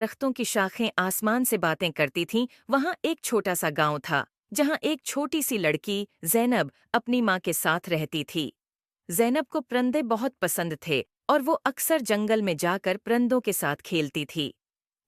दरख्तों की शाखें आसमान से बातें करती थीं, वहां एक छोटा सा गांव था, जहां एक छोटी सी लड़की ज़ैनब अपनी माँ के साथ रहती थी। ज़ैनब को परिंदे बहुत पसंद थे और वो अक्सर जंगल में जाकर परिंदों के साथ खेलती थी।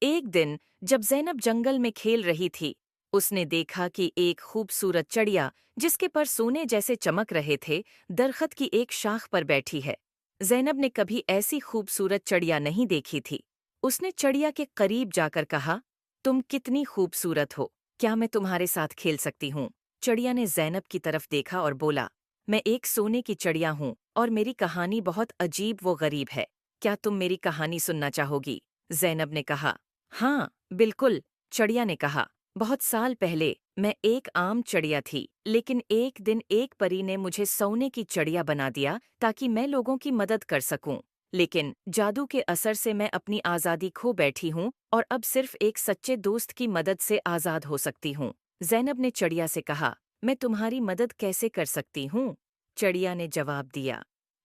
एक दिन जब ज़ैनब जंगल में खेल रही थी, उसने देखा कि एक खूबसूरत चिड़िया, जिसके पर सोने जैसे चमक रहे थे, दरख्त की एक शाख पर बैठी है। ज़ैनब ने कभी ऐसी खूबसूरत चिड़िया नहीं देखी थी। उसने चिड़िया के करीब जाकर कहा, तुम कितनी खूबसूरत हो, क्या मैं तुम्हारे साथ खेल सकती हूँ? चिड़िया ने ज़ैनब की तरफ देखा और बोला, मैं एक सोने की चिड़िया हूँ और मेरी कहानी बहुत अजीब व गरीब है। क्या तुम मेरी कहानी सुनना चाहोगी? ज़ैनब ने कहा। हाँ, बिल्कुल, चिड़िया ने कहा। बहुत साल पहले मैं एक आम चिड़िया थी, लेकिन एक दिन एक परी ने मुझे सोने की चिड़िया बना दिया ताकि मैं लोगों की मदद कर सकूं। लेकिन जादू के असर से मैं अपनी आज़ादी खो बैठी हूँ और अब सिर्फ एक सच्चे दोस्त की मदद से आज़ाद हो सकती हूँ। ज़ैनब ने चिड़िया से कहा, मैं तुम्हारी मदद कैसे कर सकती हूँ? चिड़िया ने जवाब दिया,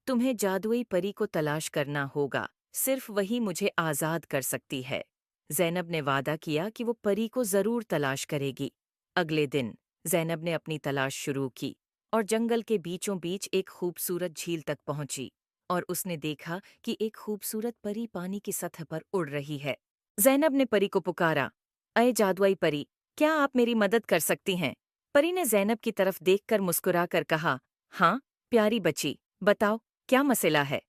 तुम्हें जादुई परी को तलाश करना होगा, सिर्फ वही मुझे आज़ाद कर सकती है। ज़ैनब ने वादा किया कि वो परी को ज़रूर तलाश करेगी। अगले दिन ज़ैनब ने अपनी तलाश शुरू की और जंगल के बीचों बीच एक खूबसूरत झील तक पहुंची और उसने देखा कि एक खूबसूरत परी पानी की सतह पर उड़ रही है। ज़ैनब ने परी को पुकारा, अये जादुई परी, क्या आप मेरी मदद कर सकती हैं? परी ने ज़ैनब की तरफ देखकर मुस्कुराकर कहा, हाँ, प्यारी बच्ची, बताओ, क्या मसला है?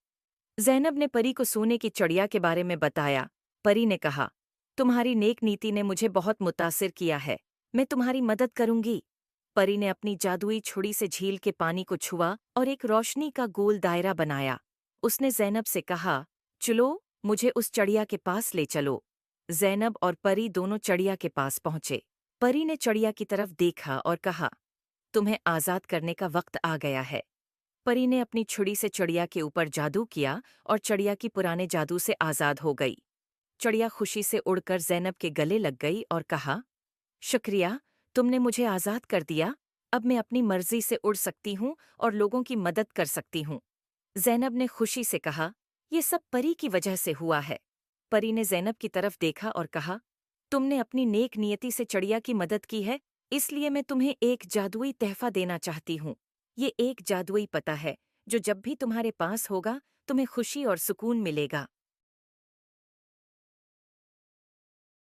ज़ैनब ने परी को सोने की चिड़िया के बारे में बताया। परी ने कहा, तुम्हारी नेक नीति ने मुझे बहुत मुतासिर किया है, मैं तुम्हारी मदद करूंगी। परी ने अपनी जादुई छुरी से झील के पानी को छुआ और एक रोशनी का गोल दायरा बनाया। उसने ज़ैनब से कहा, चलो, मुझे उस चिड़िया के पास ले चलो। ज़ैनब और परी दोनों चिड़िया के पास पहुंचे। परी ने चिड़िया की तरफ देखा और कहा, तुम्हें आज़ाद करने का वक्त आ गया है। परी ने अपनी छुरी से चिड़िया के ऊपर जादू किया और चिड़िया की पुराने जादू से आज़ाद हो गई। चिड़िया खुशी से उड़कर ज़ैनब के गले लग गई और कहा, शुक्रिया, तुमने मुझे आज़ाद कर दिया। अब मैं अपनी मर्जी से उड़ सकती हूँ और लोगों की मदद कर सकती हूँ। ज़ैनब ने खुशी से कहा, ये सब परी की वजह से हुआ है। परी ने ज़ैनब की तरफ देखा और कहा, तुमने अपनी नेक नियति से चिड़िया की मदद की है, इसलिए मैं तुम्हें एक जादुई तोहफा देना चाहती हूँ। ये एक जादुई पता है, जो जब भी तुम्हारे पास होगा, तुम्हें खुशी और सुकून मिलेगा।